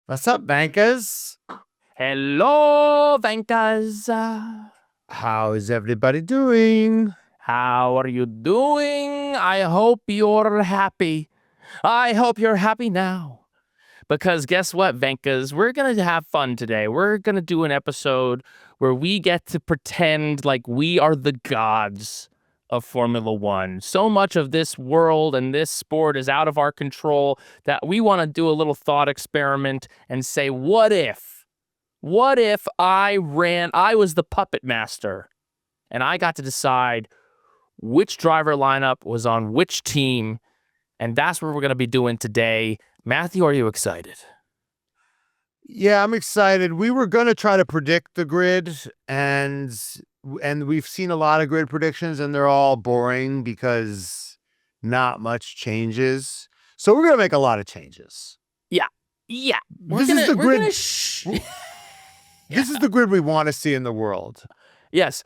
What's up, bankers? Hello, Venkas. How is everybody doing? How are you doing? I hope you're happy. I hope you're happy now. Because guess what, Venkas? We're going to have fun today. We're going to do an episode where we get to pretend like we are the gods of Formula One. So much of this world and this sport is out of our control that we want to do a little thought experiment and say, what if? What if I was the puppet master and I got to decide which driver lineup was on which team? And that's what we're going to be doing today. Matthew, are you excited? Yeah, I'm excited. We were going to try to predict the grid, and we've seen a lot of grid predictions, and they're all boring because not much changes. So we're going to make a lot of changes. Yeah. This is the grid. This is the grid we want to see in the world. Yes.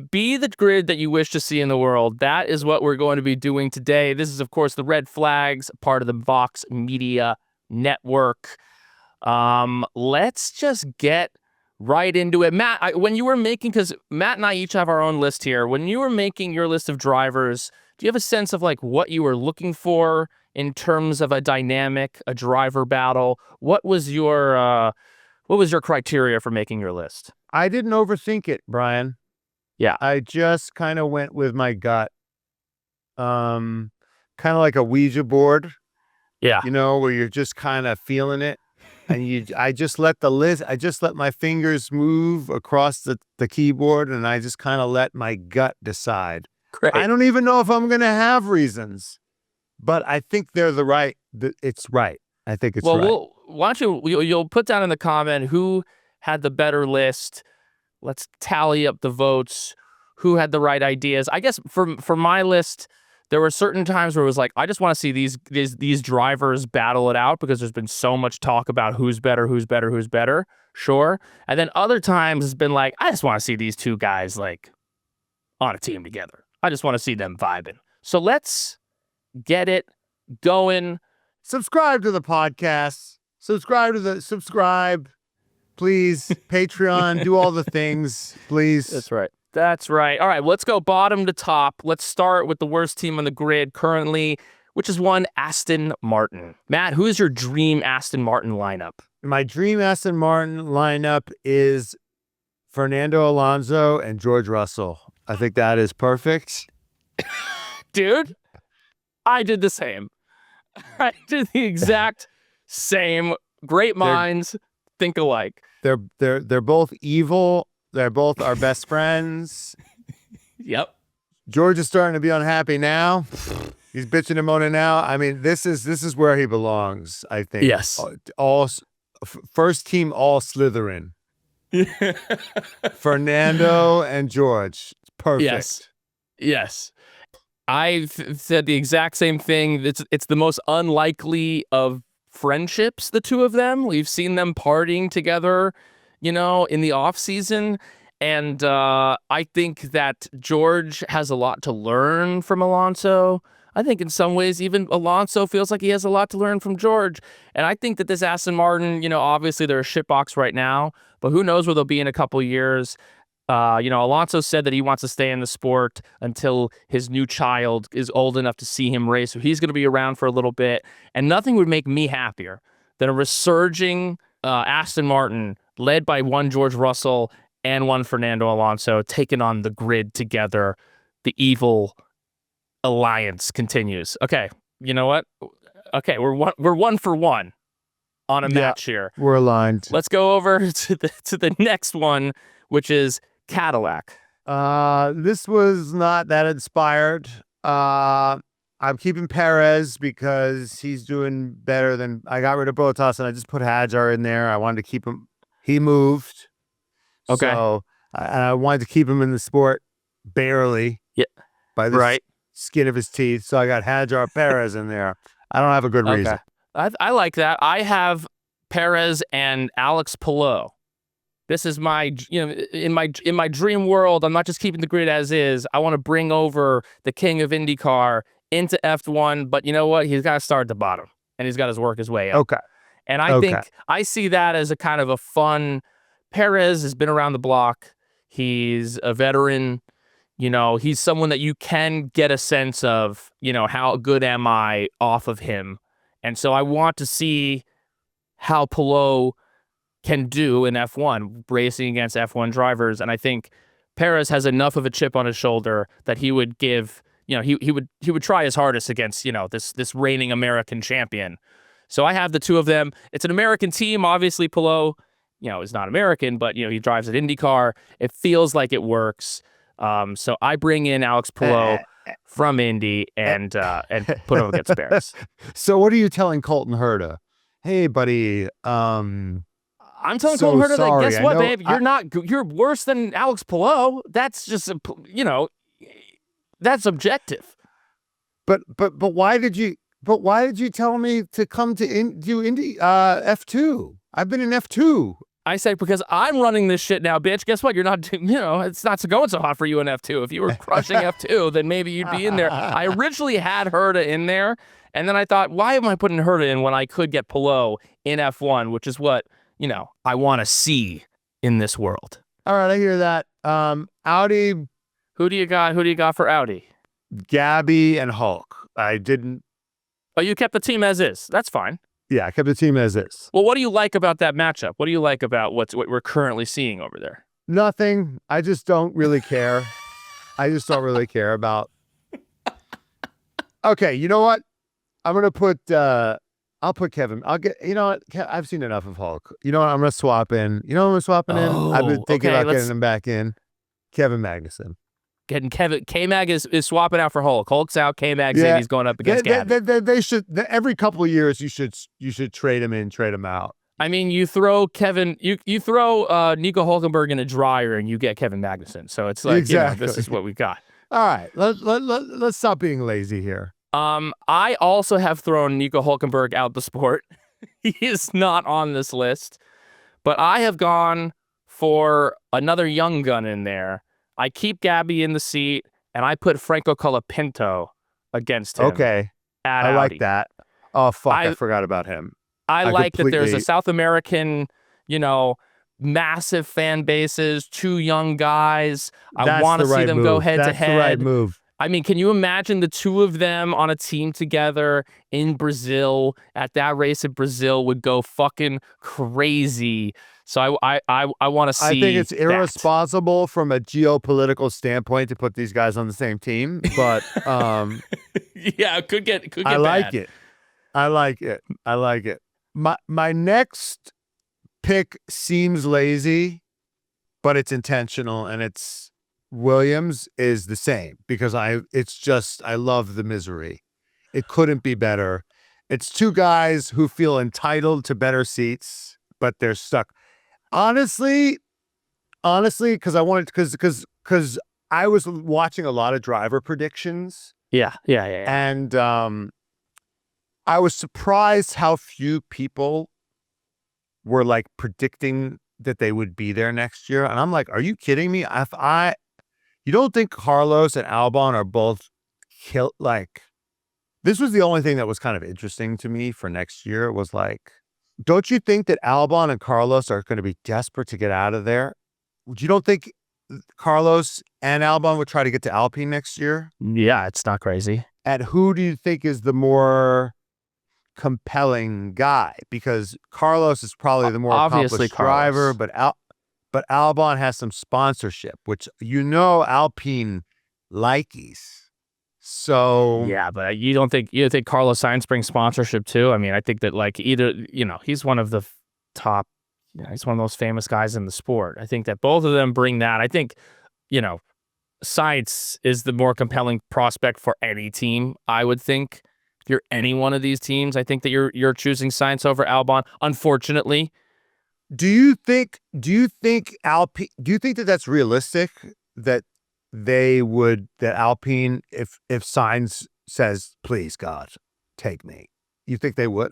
Be the grid that you wish to see in the world. That is what we're going to be doing today. This is, of course, the Red Flags, part of the Vox Media Network. Let's just get right into it. Matt, when you were making, because Matt and I each have our own list here. When you were making your list of drivers, do you have a sense of like what you were looking for in terms of a dynamic, a driver battle? What was your criteria for making your list? I didn't overthink it, Brian. Yeah. I just kind of went with my gut. Kind of like a Ouija board. Yeah. You know, where you're just kind of feeling it. And I just let my fingers move across the keyboard, and I just kind of let my gut decide. Great. I don't even know if I'm going to have reasons, but I think it's right. I think it's right. Well, why don't you'll put down in the comment who had the better list. Let's tally up the votes. Who had the right ideas? I guess for my list, there were certain times where it was like, I just want to see these drivers battle it out because there's been so much talk about who's better. Sure. And then other times it's been like, I just want to see these two guys like on a team together. I just want to see them vibing. So let's get it going. Subscribe to the podcast. Subscribe. Please, Patreon, do all the things, please. That's right. All right, let's go bottom to top. Let's start with the worst team on the grid currently, which is one Aston Martin. Matt, who is your dream Aston Martin lineup? My dream Aston Martin lineup is Fernando Alonso and George Russell. I think that is perfect. Dude, I did the same. I did the exact same. Great minds think alike. They're both evil. They're both our best friends. Yep. George is starting to be unhappy now. He's bitching and moaning now. I mean, this is where he belongs, I think. Yes. First team all Slytherin. Fernando and George. Perfect. Yes. I said the exact same thing. It's the most unlikely of friendships, the two of them. We've seen them partying together, in the off season. And I think that George has a lot to learn from Alonso. I think in some ways, even Alonso feels like he has a lot to learn from George. And I think that this Aston Martin, obviously they're a shitbox right now, but who knows where they'll be in a couple years. Alonso said that he wants to stay in the sport until his new child is old enough to see him race. So he's going to be around for a little bit. And nothing would make me happier than a resurging Aston Martin led by one George Russell and one Fernando Alonso taking on the grid together. The evil alliance continues. Okay, you know what? Okay, we're one for one on a match here. We're aligned. Let's go over to the next one, which is Cadillac. This was not that inspired. I'm keeping Perez because he's doing better than I got rid of Bottas and I just put Hadjar in there. I wanted to keep him. He moved. Okay. So I wanted to keep him in the sport barely. Yeah. By the skin of his teeth. So I got Hadjar Perez in there. I don't have a good reason. I like that. I have Perez and Alex Palou. This is my, in my dream world, I'm not just keeping the grid as is. I want to bring over the king of IndyCar into F1, but you know what? He's got to start at the bottom, and he's got to work his way up. Okay. And I Okay. think I see that as a kind of a fun. Perez has been around the block. He's a veteran. He's someone that you can get a sense of, how good am I off of him. And so I want to see how Palou can do in F1, racing against F1 drivers. And I think Perez has enough of a chip on his shoulder that he would give, he would try his hardest against, this reigning American champion. So I have the two of them. It's an American team. Obviously, Palou, is not American, but, he drives an IndyCar. It feels like it works. So I bring in Alex Palou from Indy and put him against Perez. So what are you telling Colton Herta? Hey, buddy. I'm telling So Colton Herta that, sorry, guess I what, know- babe? You're worse than Alex Palou. That's just, that's objective. But why did you tell me to come to do Indy F2? I've been in F2. I say, because I'm running this shit now, bitch. Guess what? You're not, it's not going so hot for you in F2. If you were crushing F2, then maybe you'd be in there. I originally had Herta in there, and then I thought, why am I putting Herta in when I could get Palou in F1, which is what, I want to see in this world. All right, I hear that. Audi, Who do you got for Audi? Gabby, and Hulk. I didn't. Oh, you kept the team as is. That's fine. Yeah, I kept the team as is. Well, what do you like about that matchup? What do you like about what we're currently seeing over there? Nothing. I just don't really care. I just don't really care about. Okay, you know what? I'm gonna put. I'll put Kevin. I'll get. You know what? I've seen enough of Hulk. You know what? I'm gonna swap in. You know what I'm swapping in? I've been thinking about getting him back in. Kevin Magnuson. Getting K-Mag is swapping out for Hulk. Hulk's out. K-Mag's in. He's going up against Gabby. They should. Every couple of years, you should trade him in, trade him out. I mean, you throw Kevin, you throw Nico Hulkenberg in a dryer, and you get Kevin Magnuson. So it's like, Exactly. this is what we got. All right, let's stop being lazy here. I also have thrown Nico Hulkenberg out the sport. He is not on this list, but I have gone for another young gun in there. I keep Gabby in the seat, and I put Franco Colapinto against him. Okay, I like that. Oh fuck, I forgot about him. I like that there's a South American, massive fan bases, two young guys. I want to see them go head to head. That's the right move. I mean, can you imagine the two of them on a team together in Brazil? At that race in Brazil would go fucking crazy. So I want to see. I think it's irresponsible from a geopolitical standpoint to put these guys on the same team, but yeah, it could get I like bad. it. I like it. My next pick seems lazy, but it's intentional, and it's Williams is the same because I love the misery. It couldn't be better. It's two guys who feel entitled to better seats, but they're stuck. Honestly, because I was watching a lot of driver predictions. Yeah. And I was surprised how few people were like predicting that they would be there next year. And I'm like, are you kidding me? You don't think Carlos and Albon are both killed? Like, this was the only thing that was kind of interesting to me for next year was like, don't you think that Albon and Carlos are going to be desperate to get out of there? You don't think Carlos and Albon would try to get to Alpine next year? Yeah, it's not crazy. And who do you think is the more compelling guy? Because Carlos is probably the more Obviously accomplished driver, but Albon has some sponsorship, which Alpine likes. So yeah, but you don't think Carlos Sainz brings sponsorship too? I mean, I think that like either he's one of the top, he's one of those famous guys in the sport. I think that both of them bring that. I think Sainz is the more compelling prospect for any team. I would think if you're any one of these teams, I think that you're choosing Sainz over Albon. Unfortunately, do you think that that's realistic that Alpine, if Sainz says, please God, take me, you think they would?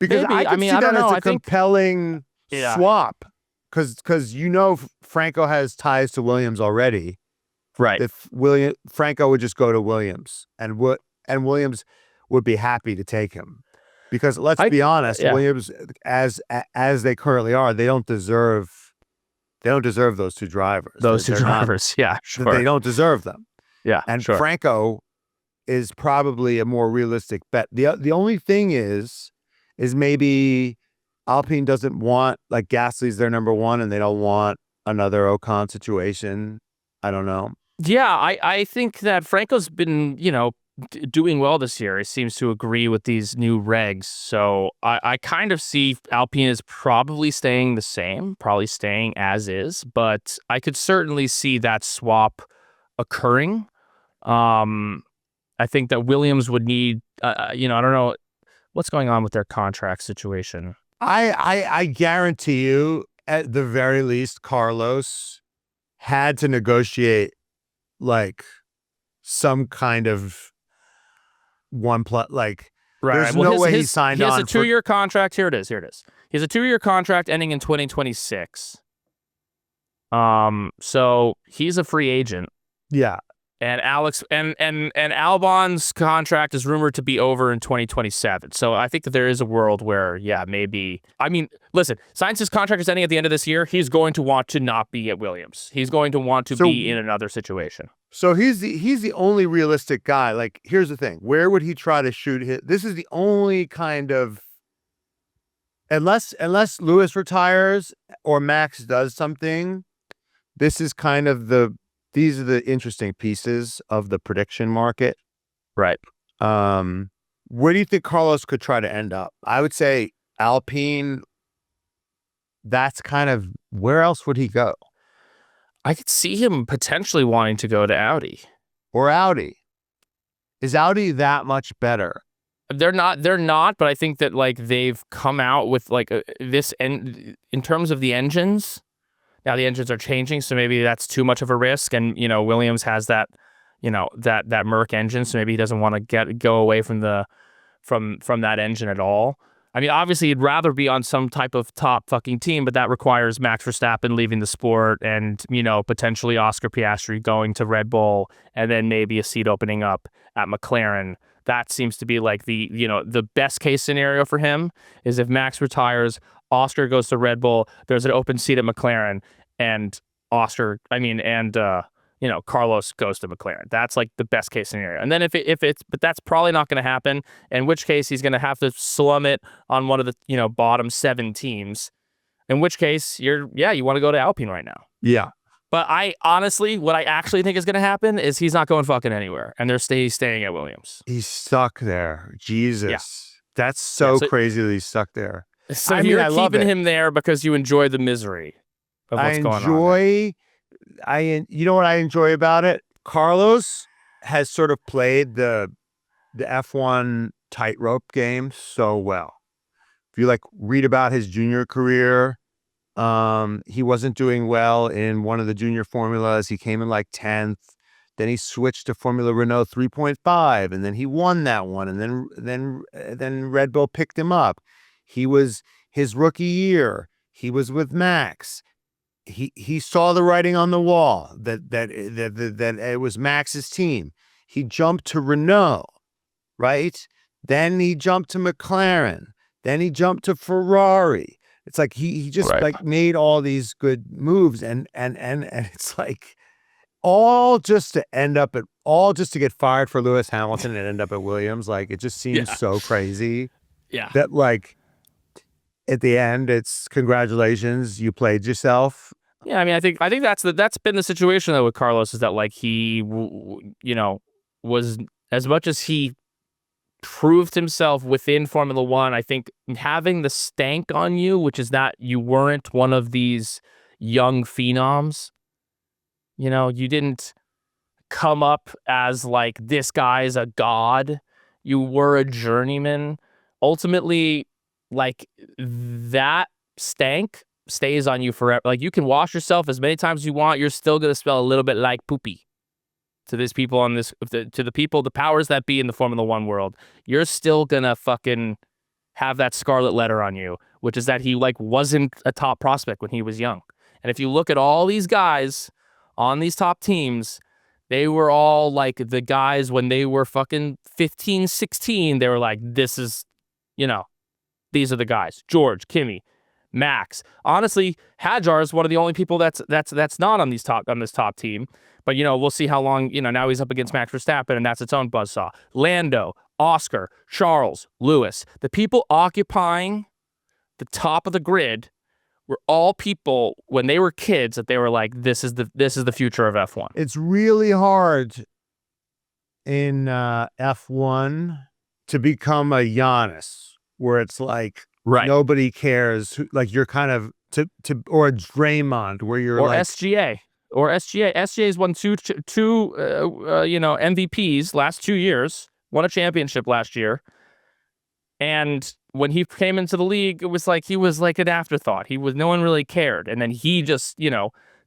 Because maybe. I see don't that know. as a compelling swap. Because Franco has ties to Williams already. Right. If Franco would just go to Williams and Williams would be happy to take him. Because let's I be honest, yeah. Williams, as they currently are, they don't deserve those two drivers. Those two They're not. drivers. Yeah, They sure. don't deserve them. Yeah, And sure. Franco is probably a more realistic bet. The only thing is maybe Alpine doesn't want, like, Gasly's their number one, and they don't want another Ocon situation. I don't know. Yeah, I think that Franco's been, doing well this year. He seems to agree with these new regs. So I kind of see Alpine is probably staying the same, probably staying as is, but I could certainly see that swap occurring. I think that Williams would need, I don't know what's going on with their contract situation. I guarantee you, at the very least, Carlos had to negotiate like some kind of like, Right. there's Well, no way he signed he has on a 2-year contract. Here it is. He has a 2-year contract ending in 2026. So he's a free agent. Yeah. And Alex and Albon's contract is rumored to be over in 2027. So I think that there is a world where, maybe. I mean, listen, Sainz's contract is ending at the end of this year. He's going to want to not be at Williams. He's going to want to be in another situation. So he's the only realistic guy. Like, here's the thing: where would he try to shoot hit? This is the only kind of, unless Lewis retires or Max does something. This is kind of these are the interesting pieces of the prediction market. Right. Where do you think Carlos could try to end up? I would say Alpine. That's kind of, where else would he go? I could see him potentially wanting to go to Audi. Or Audi. Is Audi that much better? They're not, but I think that, like, they've come out with, like, this in terms of the engines. Now the engines are changing, so maybe that's too much of a risk. And, Williams has that, that Merc engine, so maybe he doesn't want to go away from that engine at all. I mean, obviously, he'd rather be on some type of top fucking team, but that requires Max Verstappen leaving the sport and, potentially Oscar Piastri going to Red Bull, and then maybe a seat opening up at McLaren. That seems to be like the best case scenario for him is if Max retires, Oscar goes to Red Bull, there's an open seat at McLaren, and Carlos goes to McLaren. That's like the best case scenario. And then but that's probably not going to happen, in which case he's going to have to slum it on one of the, bottom 7 teams, in which case you want to go to Alpine right now. Yeah. But what I actually think is going to happen is he's not going fucking anywhere, and they're staying at Williams. He's stuck there. Jesus. Yeah. That's so crazy that he's stuck there. So you're keeping him there because you enjoy the misery of what's going on. You know what I enjoy about it? Carlos has sort of played the F1 tightrope game so well. If you read about his junior career, he wasn't doing well in one of the junior formulas. He came in 10th. Then he switched to Formula Renault 3.5, and then he won that one. And then Red Bull picked him up. He was his rookie year. He was with Max. He saw the writing on the wall that it was Max's team. He jumped to Renault, right? Then he jumped to McLaren. Then he jumped to Ferrari. It's like he just made all these good moves, and it's all just to get fired for Lewis Hamilton and end up at Williams. It just seems so crazy. Yeah. That at the end, it's congratulations, you played yourself. Yeah, I mean, I think that's been the situation though with Carlos, is that he was, as much as he proved himself within Formula One, I think having the stank on you, which is that you weren't one of these young phenoms. You didn't come up as this guy's a god. You were a journeyman. Ultimately, that stank stays on you forever. You can wash yourself as many times as you want, you're still going to smell a little bit like poopy to these people to the powers that be in the Formula One world. You're still going to fucking have that scarlet letter on you, which is that he wasn't a top prospect when he was young. And if you look at all these guys on these top teams, they were all the guys when they were fucking 15, 16, they were this is you know, these are the guys. George, Kimi, Max. Honestly, Hadjar is one of the only people that's not on this top team. But we'll see how long. Now he's up against Max Verstappen, and that's its own buzzsaw. Lando, Oscar, Charles, Lewis. The people occupying the top of the grid were all people when they were kids that they were like, this is the future of F1. It's really hard in F1 to become a Giannis, where it's like Right. nobody cares. Like you're kind of or a Draymond, where you're Or like SGA. Or SGA. SGA's won two MVPs last 2 years. Won a championship last year. And when he came into the league, it was like he was like an afterthought. No one really cared. And then he just,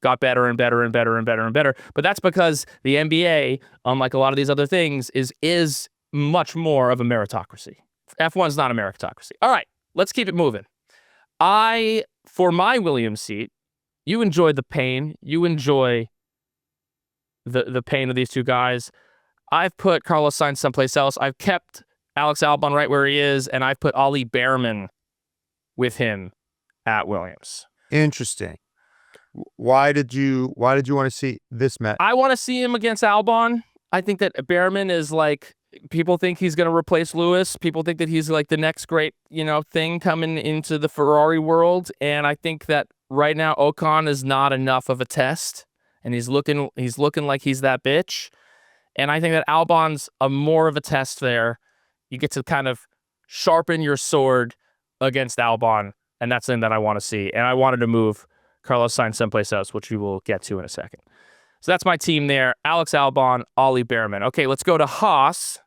got better and better and better and better and better. But that's because the NBA, unlike a lot of these other things, is much more of a meritocracy. F1's not a meritocracy. All right, let's keep it moving. For my Williams seat, you enjoy the pain. You enjoy the pain of these two guys. I've put Carlos Sainz someplace else. I've kept Alex Albon right where he is, and I've put Ollie Behrman with him at Williams. interesting. Why did you want to see this match? I want to see him against Albon. I think that Behrman is like, people think he's going to replace Lewis. People think that he's like the next great, thing coming into the Ferrari world. And I think that right now Ocon is not enough of a test, and he's looking like he's that bitch. And I think that Albon's more of a test there. You get to kind of sharpen your sword against Albon, and that's something that I want to see. And I wanted to move Carlos Sainz someplace else, which we will get to in a second. So that's my team there. Alex Albon, Ollie Behrman. Okay, let's go to Haas.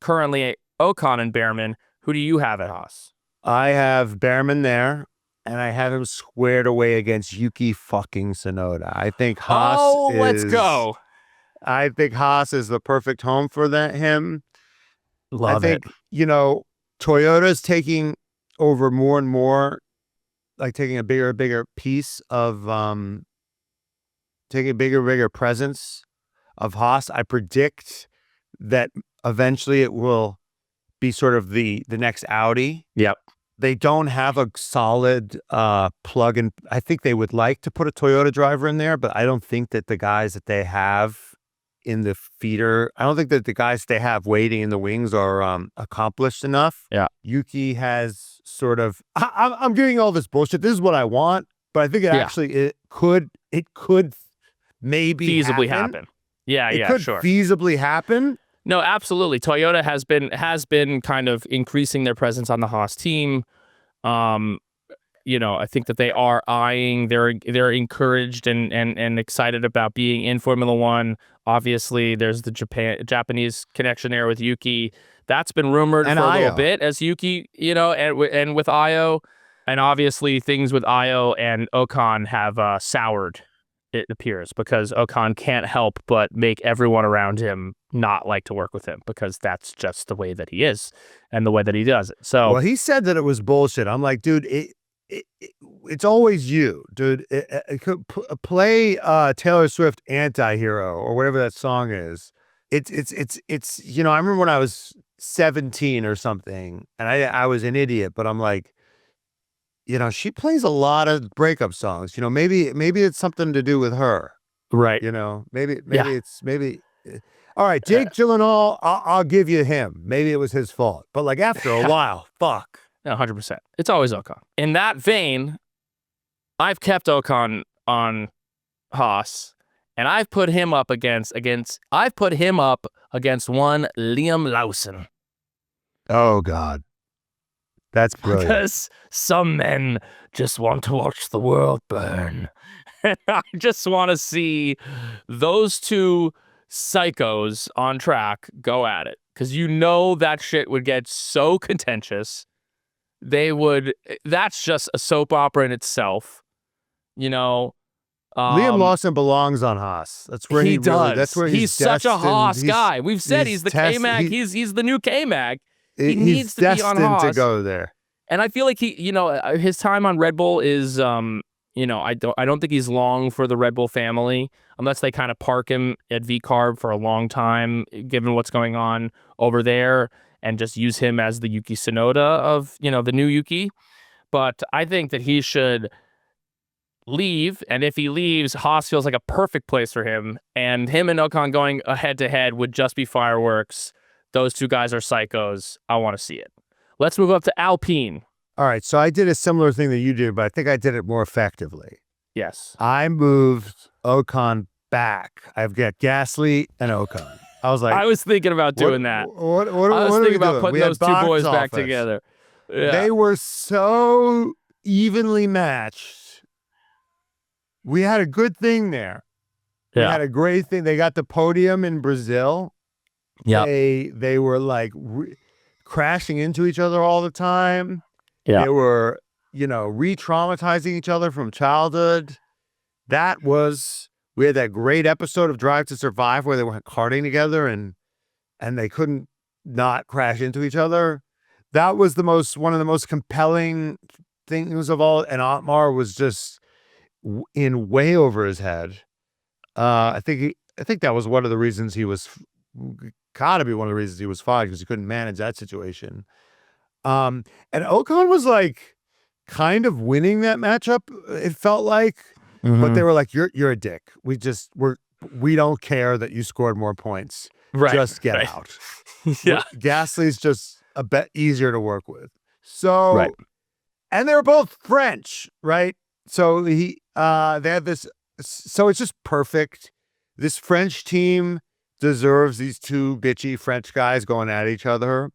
Currently Ocon and Behrman. Who do you have at Haas? I have Behrman there, and I have him squared away against Yuki fucking Tsunoda. I think Haas let's go. I think Haas is the perfect home for him. Love I think, it. Toyota's taking over more and more, like taking a bigger piece of, taking a bigger presence of Haas. I predict that eventually it will be sort of the next Audi. Yep. They don't have a solid plug-in. I think they would like to put a Toyota driver in there, but I don't think that the guys that they have in the feeder, I don't think that the guys they have waiting in the wings are accomplished enough. Yeah. Yuki has sort of, I'm giving all this bullshit. This is what I want, but I think it could maybe feasibly happen. Yeah, it could sure. feasibly happen. No, absolutely. Toyota has been kind of increasing their presence on the Haas team. I think that they are eyeing. They're encouraged and excited about being in Formula One. Obviously, there's the Japanese connection there with Yuki. That's been rumored And for a Io. little bit as Yuki, and with Io, and obviously things with Io and Ocon have soured. It appears, because Ocon can't help but make everyone around him not like to work with him, because that's just the way that he is and the way that he does it. So, Well, he said that it was bullshit. I'm like, dude, it's always you, dude. Play Taylor Swift Anti-Hero or whatever that song is. It's I remember when I was 17 or something, and I was an idiot, but I'm like, she plays a lot of breakup songs. Maybe it's something to do with her. right. Maybe it's. All right, Jake Gyllenhaal, I'll give you him. Maybe it was his fault, but like after a while, fuck. 100%. It's always Ocon. In that vein, I've kept Ocon on Haas, and I've put him up against one Liam Lawson. Oh God, that's brilliant. Because some men just want to watch the world burn. And I just want to see those two psychos on track go at it. Because that shit would get so contentious. That's just a soap opera in itself. Liam Lawson belongs on Haas. That's where he does. Really, that's where he's such a Haas guy. We've said he's the K-Mag. He's the new K-Mag. He needs to be on Haas. To go there. And I feel like his time on Red Bull is, I don't think he's long for the Red Bull family, unless they kind of park him at VCarb for a long time, given what's going on over there. and just use him as the Yuki Tsunoda of, the new Yuki. But I think that he should leave, and if he leaves, Haas feels like a perfect place for him, and him and Ocon going head to head would just be fireworks. Those two guys are psychos. I want to see it. Let's move up to Alpine. All right, so I did a similar thing that you did, but I think I did it more effectively. Yes. I moved Ocon back. I've got Gasly and Ocon. I was like, I was thinking about doing that. What I was are thinking we about doing? putting We had those two box boys back office. together. Yeah. They were so evenly matched. We had a good thing there. We Yeah. had a great thing. They got the podium in Brazil. Yeah. They were like crashing into each other all the time. Yeah. They were, re-traumatizing each other from childhood. We had that great episode of Drive to Survive where they were karting together and they couldn't not crash into each other. That was one of the most compelling things of all. And Otmar was just in way over his head. I think that was one of the reasons he was gotta be one of the reasons he was fired, because he couldn't manage that situation. And Ocon was like kind of winning that matchup, it felt like. But they were like, you're a dick. We don't care that you scored more points. Right. Just get right. out. Yeah. Gasly's just a bit easier to work with. So, Right. And they were both French, right? So they had this. So it's just perfect. This French team deserves these two bitchy French guys going at each other.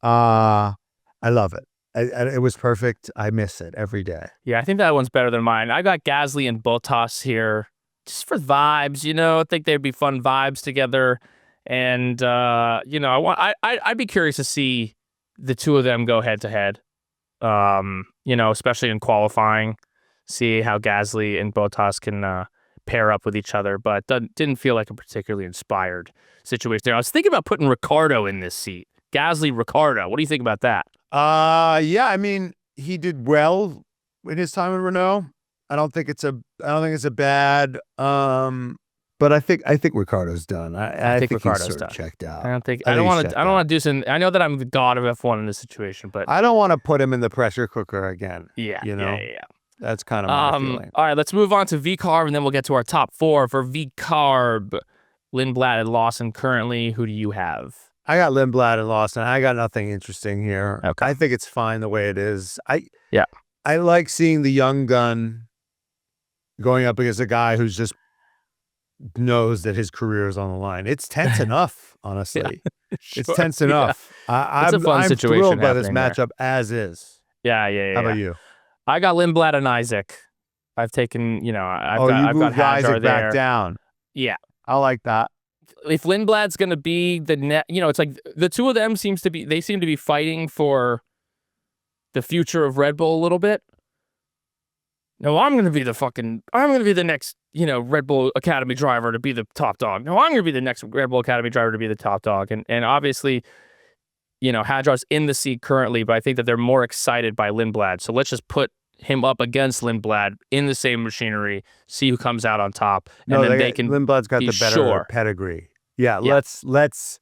I love it. It was perfect. I miss it every day. Yeah, I think that one's better than mine. I got Gasly and Bottas here just for vibes, I think they'd be fun vibes together. And I'd be curious to see the two of them go head to head. Especially in qualifying, see how Gasly and Bottas can pair up with each other, but didn't feel like a particularly inspired situation there. I was thinking about putting Ricciardo in this seat. Gasly, Ricciardo. What do you think about that? Yeah, I mean, he did well in his time in Renault. I don't think it's a bad, but I think Ricciardo's done. I think Ricciardo's he's sort done. of checked out. I don't want to do some. I know that I'm the god of F1 in this situation, but I don't want to put him in the pressure cooker again. Yeah. That's kind of my feeling. All right, let's move on to VCarb, and then we'll get to our top four for VCarb. Lindblad and Lawson currently. Who do you have? I got Lindblad and Lawson. I got nothing interesting here. Okay. I think it's fine the way it is. I Yeah. like seeing the young gun going up against a guy who's just knows that his career is on the line. It's tense enough, honestly. It's Sure. tense enough. It's a fun I'm situation thrilled by this happening there. matchup as is. Yeah. How about you? I got Lindblad and Isaac. I've taken, I've you got moved Hadjar Isaac there. back down. Yeah. I like that. If Lindblad's going to be the net, it's like the two of them seem to be fighting for the future of Red Bull a little bit. No, I'm going to be the next, Red Bull Academy driver to be the top dog. No, I'm going to be the next Red Bull Academy driver to be the top dog. And obviously, Hadjar's in the seat currently, but I think that they're more excited by Lindblad. So let's just put him up against Lindblad in the same machinery, see who comes out on top, and then they can. Lindblad's got be the better sure. pedigree. Yeah, Yeah. let's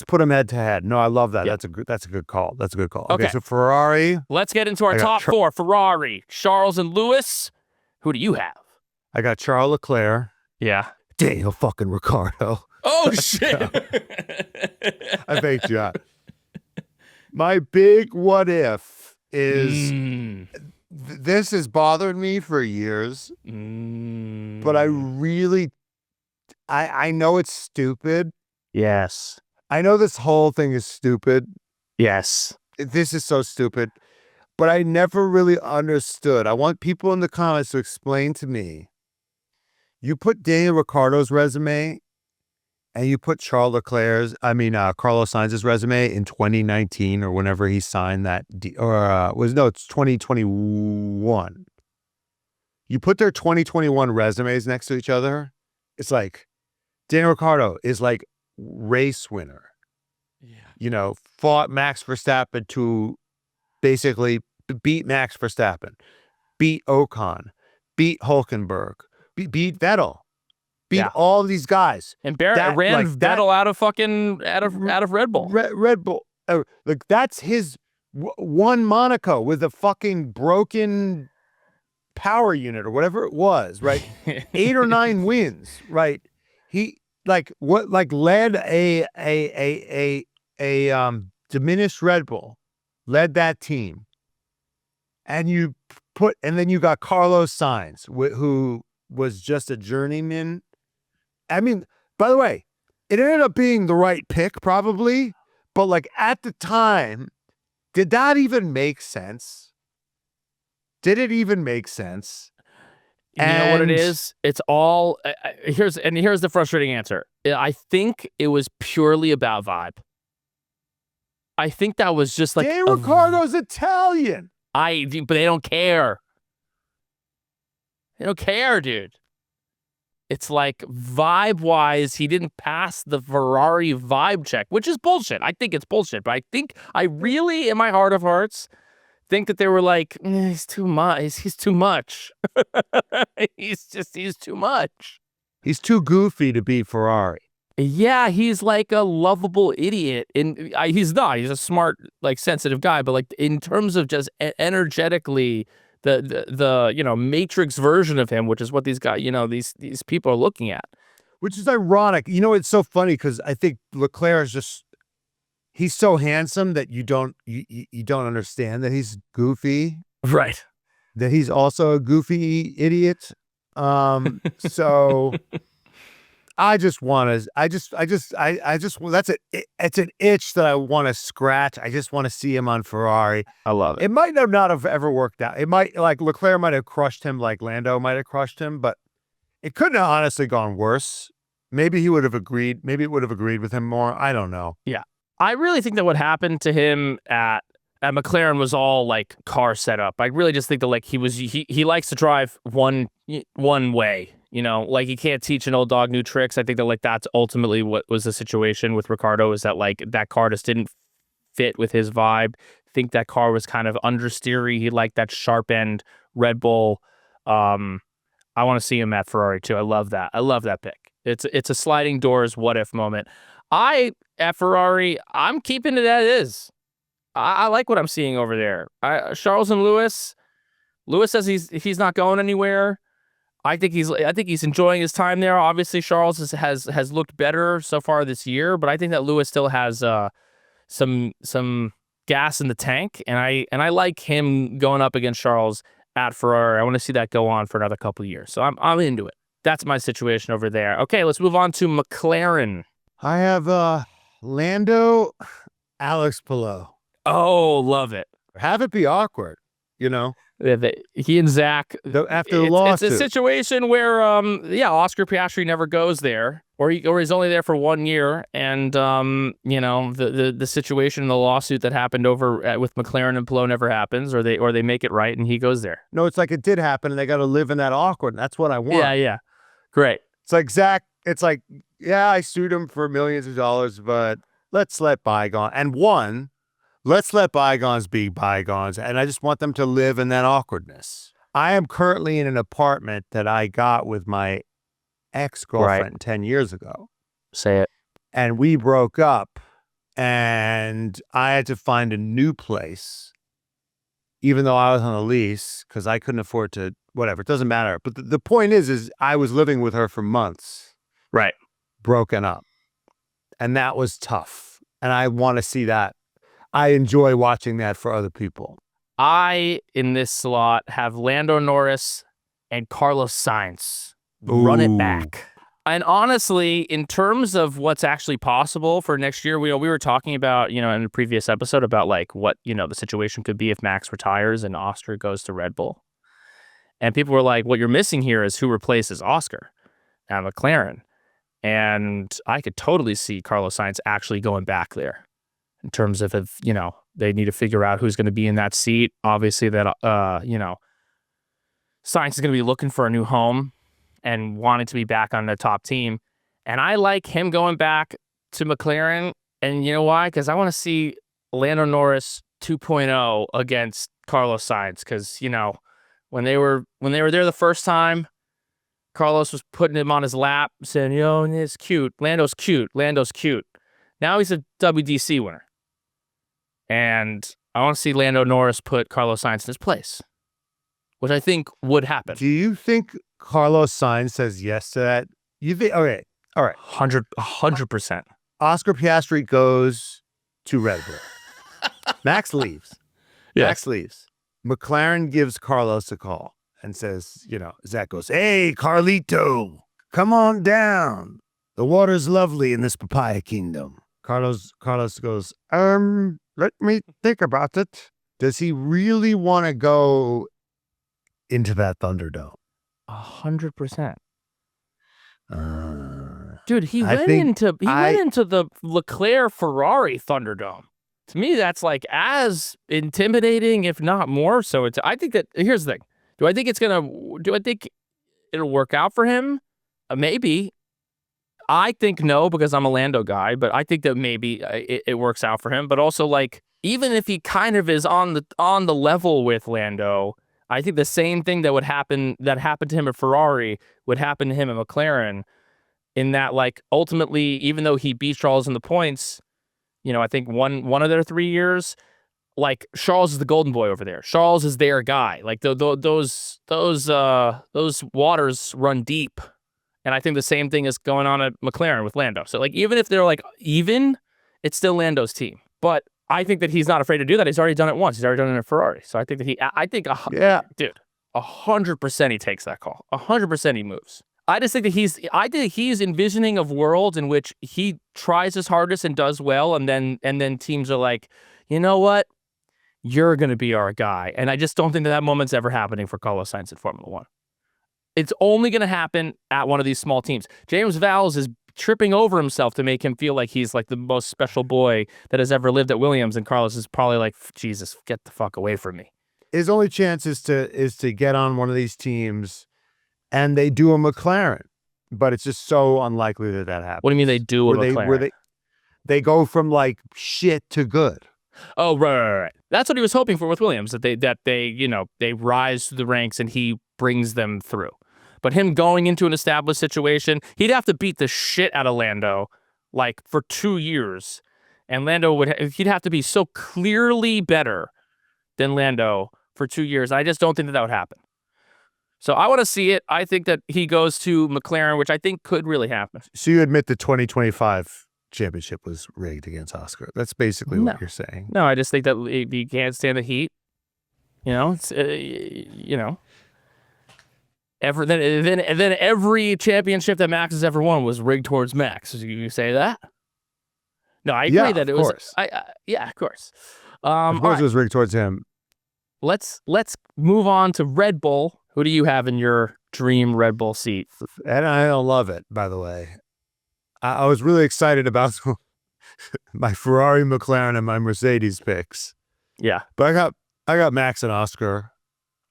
put him head to head. No, I love that. Yeah. That's a good call. Okay. So Ferrari, Let's get into our I got top four. Ferrari, Charles and Lewis. Who do you have? I got Charles Leclerc, Yeah. Daniel fucking Ricciardo. Oh shit! I faked you out. My big what if is this has bothered me for years, but I really, I know it's stupid. Yes. I know this whole thing is stupid. Yes. This is so stupid, but I never really understood. I want people in the comments to explain to me. You put Daniel Ricciardo's resume and you put Carlos Sainz's resume in 2019 or whenever he signed that, it's 2021. You put their 2021 resumes next to each other. It's like Daniel Ricciardo is like race winner. Yeah. Fought Max Verstappen to basically beat Max Verstappen, beat Ocon, beat Hulkenberg, beat Vettel. Beat all these guys and ran Vettel out of Red Bull. Red Bull. like that's his one Monaco with a fucking broken power unit or whatever it was, right? 8 or 9 wins, right? He led a diminished Red Bull, led that team, and then you got Carlos Sainz, who was just a journeyman. I mean, by the way, it ended up being the right pick, probably, but like at the time, did that even make sense? Did it even make sense? You know what it And- is? It's all here's the frustrating answer. I think it was purely about vibe. I think that was just like Daniel Ricciardo's Italian. but they don't care. They don't care, dude. It's like vibe-wise, he didn't pass the Ferrari vibe check, which is bullshit. I think it's bullshit, but I really, in my heart of hearts, think that they were like, he's too much. He's too much. he's too much. He's too goofy to be Ferrari. Yeah, he's like a lovable idiot. He's not. He's a smart, like sensitive guy. But like in terms of just energetically, the Matrix version of him, which is what these guys, these people are looking at. Which is ironic. It's so funny because I think Leclerc is he's so handsome that you don't understand that he's goofy. Right. That he's also a goofy idiot. So it's an itch that I want to scratch. I just want to see him on Ferrari. I love it. It might not have ever worked out. It might, like, Leclerc might have crushed him like Lando might have crushed him, but it couldn't have honestly gone worse. Maybe he would have agreed. Maybe it would have agreed with him more. I don't know. Yeah. I really think that what happened to him at McLaren was all like car setup. I really just think that like he likes to drive one way, like he can't teach an old dog new tricks. I think that like that's ultimately what was the situation with Ricciardo, is that like that car just didn't fit with his vibe. I think that car was kind of understeery. He liked that sharp end Red Bull. I want to see him at Ferrari too. I love that. I love that pick. It's a sliding doors what if moment. At Ferrari, I'm keeping it as is. I like what I'm seeing over there. Charles and Lewis says he's not going anywhere. I think he's enjoying his time there. Obviously, Charles has looked better so far this year, but I think that Lewis still has some gas in the tank, and I like him going up against Charles at Ferrari. I want to see that go on for another couple of years. So I'm into it. That's my situation over there. Okay, let's move on to McLaren. I have Lando, Alex Palou. Oh, love it. Have it be awkward, He and Zach after the lawsuit. It's a situation where Oscar Piastri never goes there, or he's only there for 1 year, and the situation in the lawsuit that happened over with McLaren and Palou never happens, or they make it right and he goes there. No, it's like it did happen and they got to live in that awkward. That's what I want. Yeah. Great. It's like Zach, it's like, yeah, I sued him for millions of dollars, but let's let bygones be bygones. And I just want them to live in that awkwardness. I am currently in an apartment that I got with my ex-girlfriend 10 years ago. Say it. And we broke up and I had to find a new place, even though I was on a lease, because I couldn't afford to, whatever, it doesn't matter. But the point is I was living with her for months. Right. Broken up. And that was tough. And I want to see that. I enjoy watching that for other people. I, in this slot, have Lando Norris and Carlos Sainz. Run it back. And honestly, in terms of what's actually possible for next year, we were talking about, in a previous episode about like what, the situation could be if Max retires and Oscar goes to Red Bull. And people were like, what you're missing here is who replaces Oscar at McLaren. And I could totally see Carlos Sainz actually going back there in terms of if, they need to figure out who's going to be in that seat. Obviously that, Sainz is going to be looking for a new home and wanting to be back on the top team. And I like him going back to McLaren. And you know why? Because I want to see Lando Norris 2.0 against Carlos Sainz. Because, when they were there the first time, Carlos was putting him on his lap, saying, it's cute. Lando's cute. Now he's a WDC winner. And I want to see Lando Norris put Carlos Sainz in his place, which I think would happen. Do you think Carlos Sainz says yes to that? You think? Okay, all right. 100%. Oscar Piastri goes to Red Bull. Max leaves. Yes. Max leaves. McLaren gives Carlos a call and says, Zach goes, "Hey, Carlito, come on down. The water's lovely in this papaya kingdom." Carlos goes, let me think about it. Does he really want to go into that Thunderdome? 100%. Uh, Dude, he I went think into the Leclerc Ferrari Thunderdome. To me, that's like as intimidating, if not more so. I think that here's the thing. Do I think it'll work out for him? Maybe. I think no, because I'm a Lando guy, but I think that maybe it works out for him. But also, like, even if he kind of is on the level with Lando, I think the same thing that happened to him at Ferrari would happen to him at McLaren, in that, like, ultimately, even though he beat Charles in the points, I think one of their 3 years, like, Charles is the golden boy over there. Charles is their guy. Like, those waters run deep. And I think the same thing is going on at McLaren with Lando. So, like, even if they're, like, even, it's still Lando's team. But I think that he's not afraid to do that. He's already done it once. He's already done it in a Ferrari. So I think that dude, 100% he takes that call. 100% he moves. I just think that he's envisioning of worlds in which he tries his hardest and does well, and then teams are like, you know what? You're going to be our guy. And I just don't think that moment's ever happening for Carlos Sainz in Formula One. It's only going to happen at one of these small teams. James Vowles is tripping over himself to make him feel like he's like the most special boy that has ever lived at Williams, and Carlos is probably like, Jesus, get the fuck away from me. His only chance is to get on one of these teams, and they do a McLaren, but it's just so unlikely that happens. What do you mean they do a McLaren? Where they go from like shit to good. Oh, right. That's what he was hoping for with Williams, that they rise through the ranks and he brings them through. But him going into an established situation, he'd have to beat the shit out of Lando, like, for 2 years. And he'd have to be so clearly better than Lando for 2 years. I just don't think that would happen. So I want to see it. I think that he goes to McLaren, which I think could really happen. So you admit the 2025 championship was rigged against Oscar. That's basically what you're saying. No, I just think that he can't stand the heat. Then every championship that Max has ever won was rigged towards Max. You say that? No, I agree that it was. Yeah, of course. Of course, it was rigged towards him. Let's move on to Red Bull. Who do you have in your dream Red Bull seat? And I don't love it, by the way. I was really excited about my Ferrari, McLaren, and my Mercedes picks. Yeah, but I got Max and Oscar.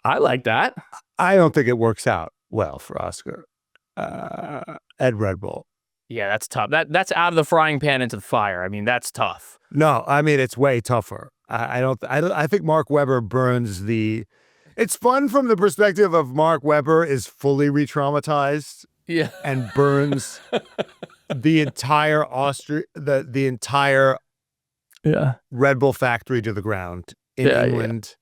I like that. I don't think it works out well for Oscar at Red Bull. Yeah, that's tough. That's out of the frying pan into the fire. I mean, that's tough. No, I mean, it's way tougher. I think Mark Webber burns the. It's fun from the perspective of Mark Webber is fully re-traumatized. Yeah, and burns the entire the entire Red Bull factory to the ground in England.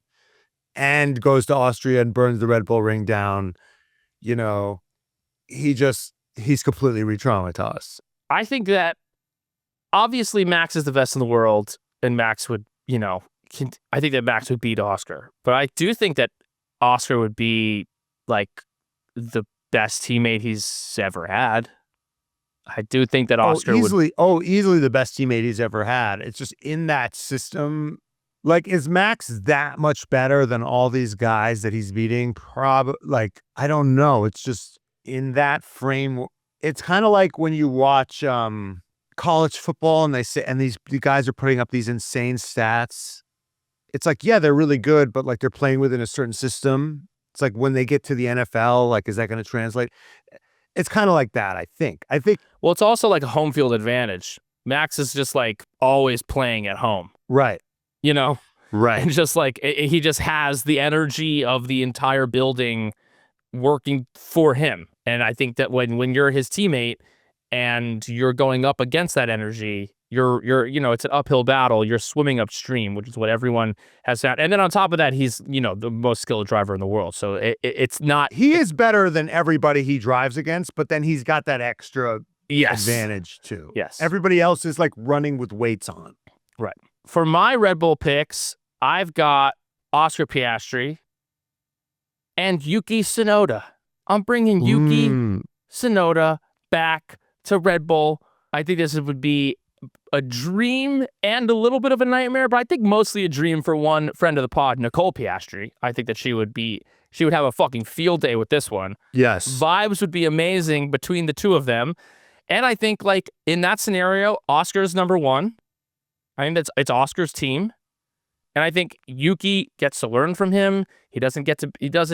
And goes to Austria and burns the Red Bull ring down. He's completely re-traumatized. I think that obviously Max is the best in the world, and Max would, I think that Max would beat Oscar. But I do think that Oscar would be like the best teammate he's ever had. I do think that Oscar easily the best teammate he's ever had. It's just in that system. Like, is Max that much better than all these guys that he's beating? Like, I don't know. It's just in that frame. It's kind of like when you watch college football and the guys are putting up these insane stats. It's like, yeah, they're really good, but like they're playing within a certain system. It's like when they get to the NFL, like, is that going to translate? It's kind of like that, I think. Well, it's also like a home field advantage. Max is just like always playing at home. Right. Right. And just like he just has the energy of the entire building working for him. And I think that when you're his teammate and you're going up against that energy, it's an uphill battle. You're swimming upstream, which is what everyone has found. And then on top of that, he's, the most skilled driver in the world. So it's not. He is better than everybody he drives against, but then he's got that extra advantage too. Yes. Everybody else is like running with weights on. Right. For my Red Bull picks, I've got Oscar Piastri and Yuki Tsunoda. I'm bringing Yuki Tsunoda back to Red Bull. I think this would be a dream and a little bit of a nightmare, but I think mostly a dream for one friend of the pod, Nicole Piastri. I think that she would have a fucking field day with this one. Yes. Vibes would be amazing between the two of them. And I think, like, in that scenario, Oscar's number one. I think it's Oscar's team. And I think Yuki gets to learn from him. He doesn't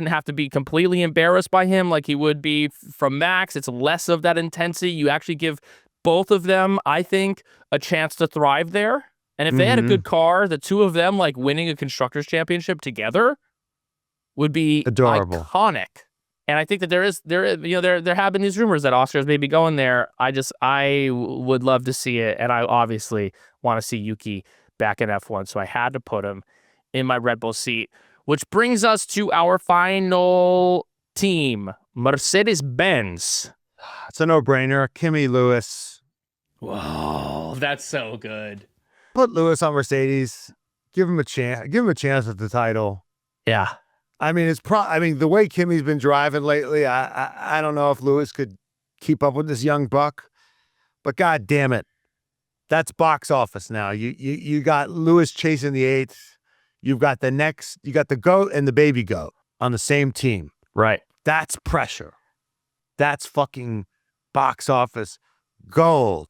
have to be completely embarrassed by him like he would be from Max. It's less of that intensity. You actually give both of them, I think, a chance to thrive there. And if they had a good car, the two of them, like, winning a Constructors' Championship together would be adorable, iconic. And I think that there have been these rumors that Oscar's maybe going there. I would love to see it, and I obviously want to see Yuki back in F1, so I had to put him in my Red Bull seat, which brings us to our final team, Mercedes-Benz. It's a no-brainer. Kimi Lewis. Whoa, that's so good. Put Lewis on Mercedes. Give him a chance. Give him a chance at the title. Yeah. I mean, the way Kimi's been driving lately, I don't know if Lewis could keep up with this young buck, but God damn it, that's box office now. You got Lewis chasing the eighth. You got the goat and the baby goat on the same team. Right. That's pressure. That's fucking box office gold.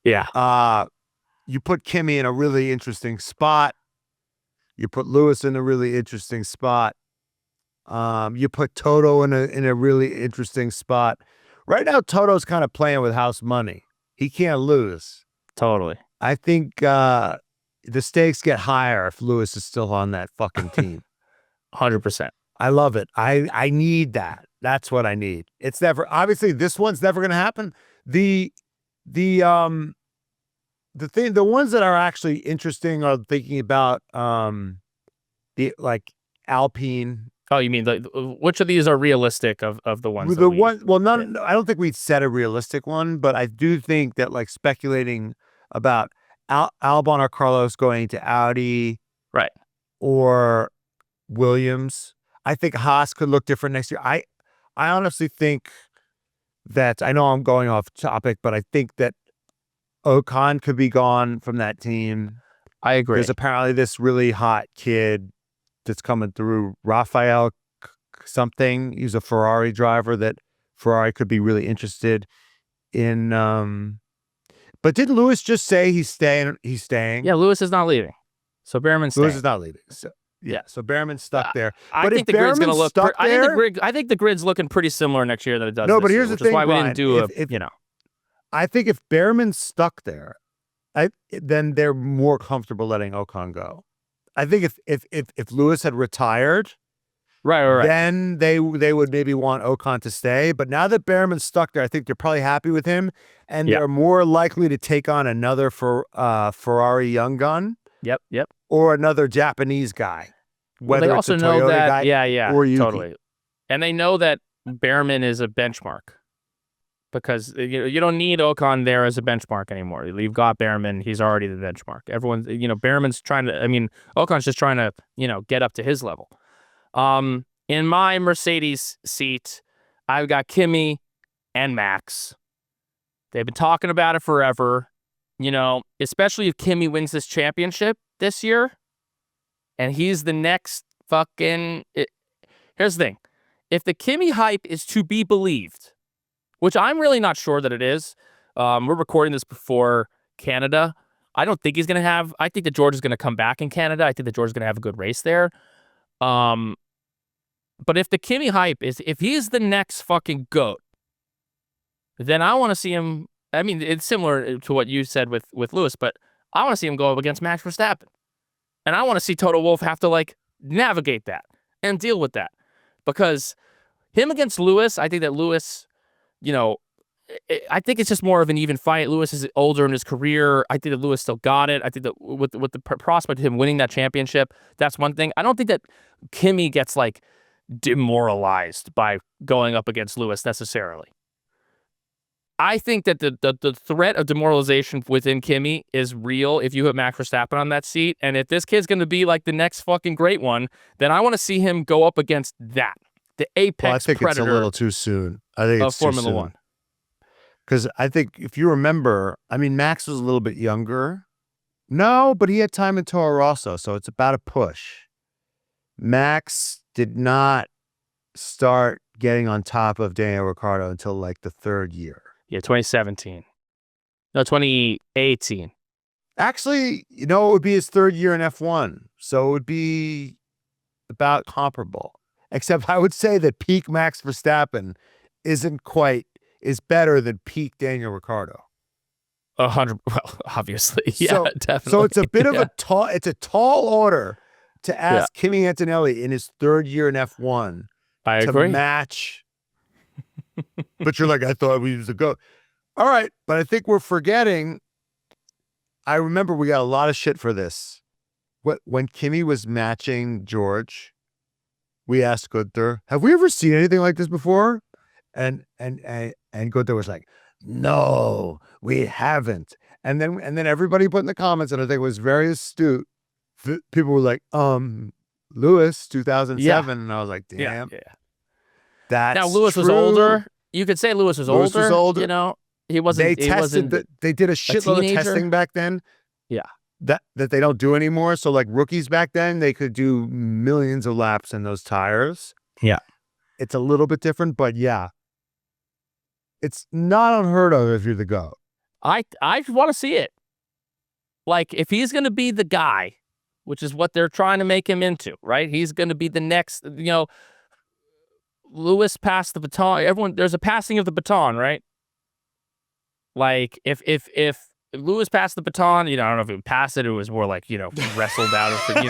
Yeah. You put Kimi in a really interesting spot. You put Lewis in a really interesting spot. You put Toto in a really interesting spot. Right now, Toto's kind of playing with house money. He can't lose. Totally. I think the stakes get higher if Lewis is still on that fucking team. 100%. I love it. I need that. That's what I need. It's obviously this one's never going to happen. The ones that are actually interesting are thinking about the like Alpine. Oh, you mean which of these are realistic of the ones? I don't think we'd set a realistic one, but I do think that, like, speculating about Albon or Carlos going to Audi, right, or Williams. I think Haas could look different next year. I honestly think that, I know I'm going off topic, but I think that Ocon could be gone from that team. I agree. There's apparently this really hot kid that's coming through, Rafael something. He's a Ferrari driver that Ferrari could be really interested in. But didn't Lewis just say he's staying? He's staying. Yeah, Lewis is not leaving. So Behrman's staying. Lewis is not leaving. So, yeah, so Behrman's stuck there. I think the grid's going to look. I think the grid's looking pretty similar next year than it does. No, but this here's year, the thing, which is why Brian, we didn't do I think if Behrman's stuck there, then they're more comfortable letting Ocon go. I think if Lewis had retired, right, then they would maybe want Ocon to stay. But now that Behrman's stuck there, I think they're probably happy with him, and they're more likely to take on another Ferrari young gun. Yep. Or another Japanese guy. Whether they also it's a know Toyota that, guy or Yuki. Totally. And they know that Behrman is a benchmark, because you don't need Ocon there as a benchmark anymore. You've got Behrman; he's already the benchmark. Everyone's, Behrman's trying to. Ocon's just trying to, get up to his level. In my Mercedes seat, I've got Kimi and Max. They've been talking about it forever. Especially if Kimi wins this championship this year, and he's the next fucking. Here's the thing: if the Kimi hype is to be believed, which I'm really not sure that it is, we're recording this before Canada. I don't think he's gonna have. I think that George is gonna come back in Canada. I think that George is gonna have a good race there. But if the Kimi hype is, if he's the next fucking GOAT, then I want to see him. I mean, it's similar to what you said with Lewis, but I want to see him go up against Max Verstappen. And I want to see Toto Wolff have to, like, navigate that and deal with that. Because him against Lewis, I think that Lewis, I think it's just more of an even fight. Lewis is older in his career. I think that Lewis still got it. I think that with the prospect of him winning that championship, that's one thing. I don't think that Kimi gets like demoralized by going up against Lewis necessarily. I think that the threat of demoralization within Kimi is real if you have Max Verstappen on that seat. And if this kid's going to be like the next fucking great one, then I want to see him go up against that, the apex Well, I think predator it's a little too soon. I think of it's too Formula soon. One. Because I think if you remember, I mean, Max was a little bit younger. No, but he had time in Toro Rosso, so it's about a push. Max did not start getting on top of Daniel Ricciardo until like the third year. Yeah, 2017. No, 2018. Actually, it would be his third year in F1. So it would be about comparable. Except I would say that peak Max Verstappen is better than peak Daniel Ricciardo. 100. Well, obviously. Yeah, So, definitely. So it's a bit of a tall order to ask Kimi Antonelli in his third year in F1 I to agree. match. But you're like, I thought we was the GOAT. All right, but I think we're forgetting. I remember we got a lot of shit for this. When Kimi was matching George, we asked Gunther, "Have we ever seen anything like this before?" And Gunther was like, "No, we haven't." And then everybody put in the comments, and I think it was very astute. People were like, Lewis, 2007," and I was like, "Damn, that's now Lewis was true. older. You could say Lewis was older. You know, he wasn't. They did a shitload of testing back then. Yeah, that they don't do anymore. So like rookies back then, they could do millions of laps in those tires. Yeah, it's a little bit different, but yeah, it's not unheard of if you're the GOAT. I want to see it. Like if he's going to be the guy, which is what they're trying to make him into, right? He's going to be the next. Lewis passed the baton. There's a passing of the baton, right? Like if Lewis passed the baton, I don't know if it passed it. It was more like wrestled out of it.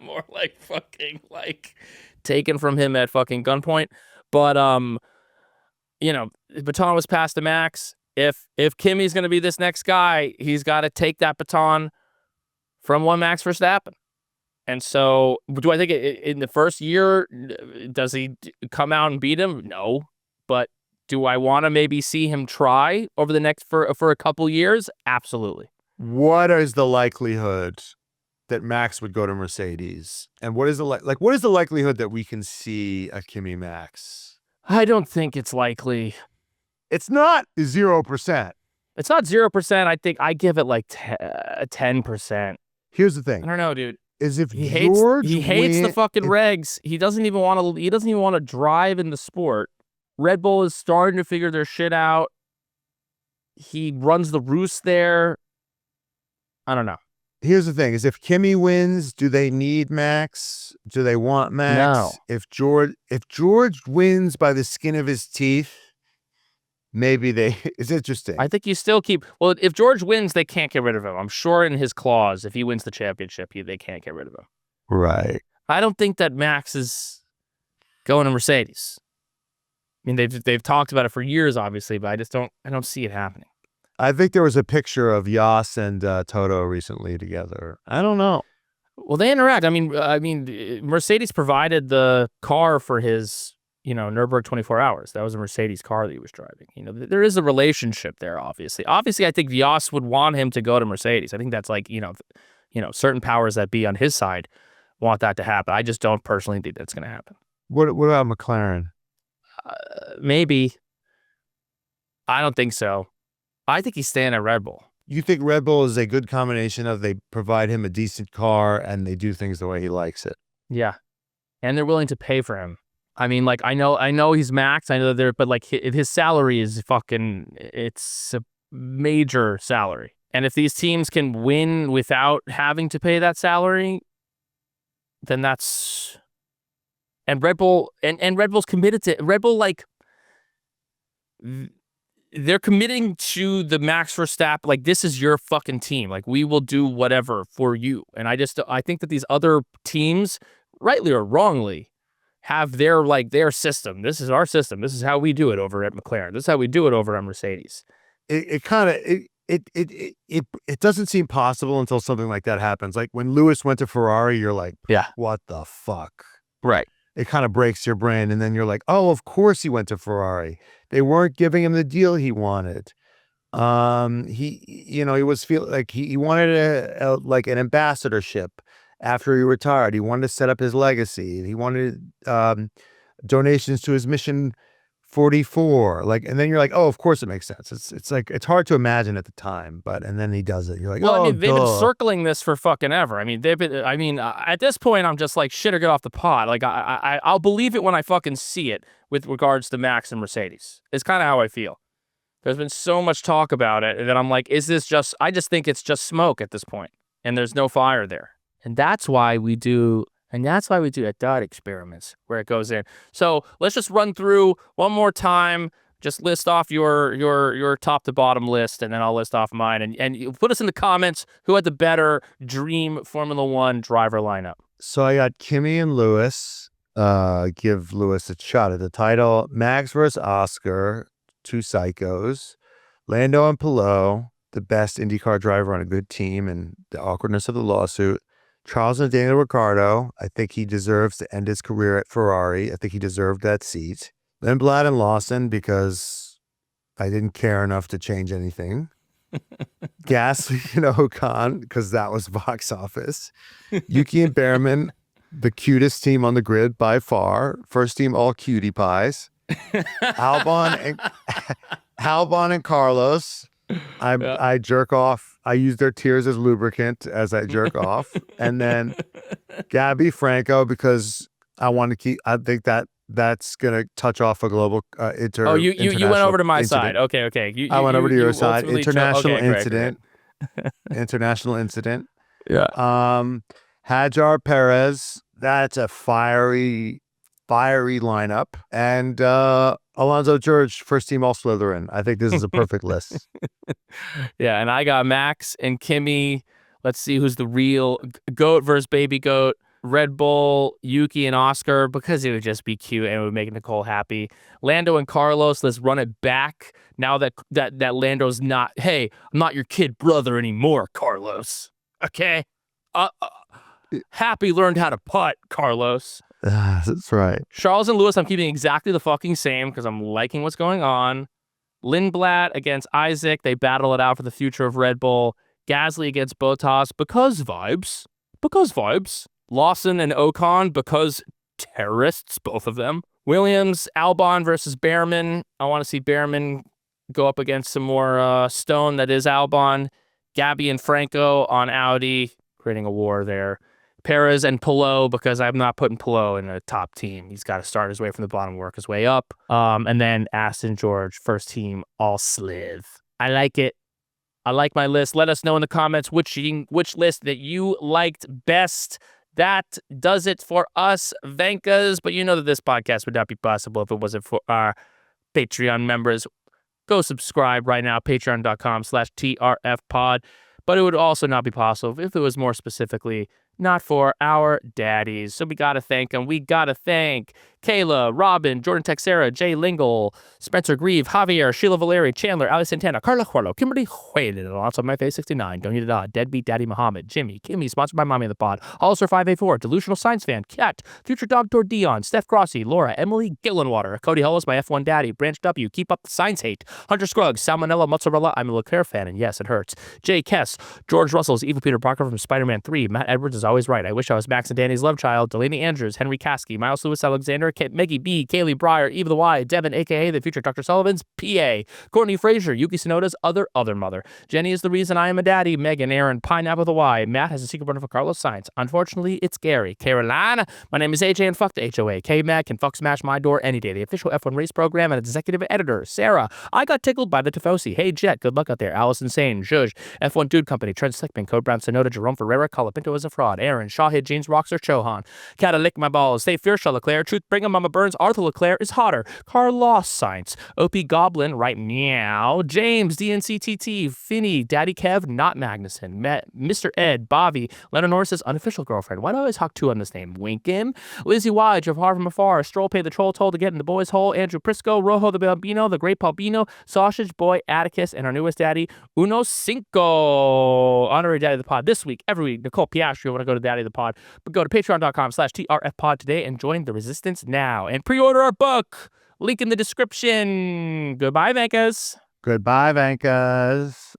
More like fucking like taken from him at fucking gunpoint. But the baton was passed to Max. If Kimi's going to be this next guy, he's got to take that baton from one Max Verstappen. And so, do I think in the first year, does he come out and beat him? No. But do I want to maybe see him try over the next for a couple years? Absolutely. What is the likelihood that Max would go to Mercedes? And what is the what is the likelihood that we can see a Kimi Max? I don't think it's likely. It's not 0%. It's not 0%. I think I give it like 10%. Here's the thing. I don't know, dude. Is if he hates the fucking regs. He doesn't even want to drive in the sport. Red Bull is starting to figure their shit out. He runs the roost there. I don't know. Here's the thing: is if Kimi wins, do they need Max? Do they want Max? No. If George wins by the skin of his teeth, maybe they. It's interesting. I think you still keep. Well, if George wins, they can't get rid of him. I'm sure in his clause, if he wins the championship, they can't get rid of him. Right. I don't think that Max is going to Mercedes. I mean, they've talked about it for years, obviously, but I don't see it happening. I think there was a picture of Yas and Toto recently together. I don't know. Well, they interact. I mean, Mercedes provided the car for his, Nürburgring 24 Hours. That was a Mercedes car that he was driving. There is a relationship there, obviously. Obviously, I think Yas would want him to go to Mercedes. I think that's like, certain powers that be on his side want that to happen. I just don't personally think that's going to happen. What about McLaren? Maybe. I don't think so. I think he's staying at Red Bull. You think Red Bull is a good combination of they provide him a decent car and they do things the way he likes it? Yeah. And they're willing to pay for him. I mean, like, I know he's Max. I know that but like his salary is it's a major salary. And if these teams can win without having to pay that salary, then that's. And Red Bull and Red Bull's committed to Red Bull, like they're committing to the Max Verstappen, like this is your fucking team. Like we will do whatever for you. And I think that these other teams, rightly or wrongly, have their system. This is our system. This is how we do it over at McLaren. This is how we do it over at Mercedes. It doesn't seem possible until something like that happens. Like when Lewis went to Ferrari, you're like, Yeah. what the fuck? Right. It kind of breaks your brain. And then you're like, oh, of course he went to Ferrari. They weren't giving him the deal he wanted. He was feeling like he wanted like an ambassadorship after he retired. He wanted to set up his legacy. He wanted donations to his mission 44. Like, and then you're like, oh, of course it makes sense. It's like, it's hard to imagine at the time, and then he does it. You're like, well, oh, I mean, they've been duh. circling this for fucking ever. I mean, at this point, I'm just like, shit or get off the pot. Like, I'll believe it when I fucking see it with regards to Max and Mercedes. It's kind of how I feel. There's been so much talk about it that I'm like, I just think it's just smoke at this point, and there's no fire there. And that's why we do a dot experiments where it goes in. So let's just run through one more time. Just list off your top to bottom list, and then I'll list off mine. And you put us in the comments who had the better dream Formula One driver lineup. So I got Kimi and Lewis. Give Lewis a shot at the title. Max versus Oscar. Two psychos. Lando and Palou, the best IndyCar driver on a good team, and the awkwardness of the lawsuit. Charles and Daniel Ricciardo, I think he deserves to end his career at Ferrari. I think he deserved that seat. Lindblad and Lawson, because I didn't care enough to change anything. Gasly and Ocon, because that was box office. Yuki and Behrman, the cutest team on the grid by far. First team all cutie pies. Albon and Carlos. I jerk off. I use their tears as lubricant as I jerk off. And then Gabby Franco, because I think that's gonna touch off a global you went over to my incident. side. Okay. I went over to your side. ultimately International okay, great. incident. International incident. Yeah. Hajar Perez. That's a fiery lineup. And Alonso George, first team all Slytherin. I think this is a perfect list. Yeah, and I got Max and Kimi. Let's see who's the real goat versus baby goat. Red Bull, Yuki and Oscar, because it would just be cute and it would make Nicole happy. Lando and Carlos, let's run it back now that Lando's not, hey, I'm not your kid brother anymore, Carlos. Okay? Happy learned how to putt, Carlos. That's right. Charles and Lewis, I'm keeping exactly the fucking same because I'm liking what's going on. Lindblad against Isaac. They battle it out for the future of Red Bull. Gasly against Bottas because vibes. Lawson and Ocon because terrorists, both of them. Williams, Albon versus Behrman. I want to see Behrman go up against some more stone that is Albon. Gabby and Franco on Audi, creating a war there. Perez and Palou, because I'm not putting Palou in a top team. He's got to start his way from the bottom, work his way up. And then Aston George, first team, all Sliv. I like it. I like my list. Let us know in the comments which list that you liked best. That does it for us, Vankas. But you know that this podcast would not be possible if it wasn't for our Patreon members. Go subscribe right now, patreon.com/TRFpod. But it would also not be possible if it was more specifically not for our daddies. So we got to thank them. We got to thank Kayla, Robin, Jordan Texera, Jay Lingle, Spencer Grieve, Javier, Sheila Valeri, Chandler, Ali Santana, Carla Cuerlo, Kimberly Whalen, and also my face 69, Don't Need a Dot, Deadbeat Daddy Muhammad, Jimmy, Kimmy, sponsored by Mommy of the Pod, Also 584, Delusional Science Fan, Cat, Future Dog Tour Dion, Steph Crossy, Laura, Emily Gillenwater, Cody Hollis, my F1 Daddy, Branch W, Keep Up the Science Hate, Hunter Scruggs, Salmonella Mozzarella, I'm a Leclerc fan, and yes, it hurts, Jay Kess, George Russell's Evil Peter Parker from Spider-Man 3, Matt Edwards is always right, I wish I was Max and Danny's love child, Delaney Andrews, Henry Caskey, Miles Lewis Alexander, Meggie B, Kaylee Breyer, Eva the Y, Devin, aka the future Dr. Sullivan's PA, Courtney Frazier, Yuki Sonoda's other mother. Jenny is the reason I am a daddy. Megan, Aaron, Pineapple the Y. Matt has a secret burner for Carlos Sainz. Unfortunately, it's Gary. Carolina, my name is AJ and fuck the HOA. K-Mac can fuck smash my door any day. The official F1 race program and executive editor. Sarah, I got tickled by the Tifosi. Hey Jet, good luck out there. Allison Sane, Zhuzh, F1 Dude Company, Trent Slickman, Code Brown Sonoda, Jerome Ferreira, Colapinto is a fraud. Aaron, Shawhead, Jeans, Roxer, Chohan. Gotta lick my balls. Stay fierce, Leclerc. Truth break. Brigham, Mama Burns, Arthur LeClaire is hotter. Carlos Science, OP Goblin, right meow. James, DNCTT, Finney, Daddy Kev, not Magnuson, Mr. Ed, Bobby, Leonard Norris's unofficial girlfriend. Why do I always talk two on this name? Winkin, Lizzie Wide, of Far from Afar, Stroll Pay the Troll Toll to get in the boys' hole, Andrew Prisco, Rojo the Bambino, the Great Palbino, Sausage Boy, Atticus, and our newest daddy, Uno Cinco. Honorary Daddy of the Pod this week, every week, Nicole Piastri. Want to go to Daddy of the Pod, but go to patreon.com/TRFpod today and join the resistance now and pre-order our book. Link in the description. Goodbye, Vankas. Goodbye, Vankas.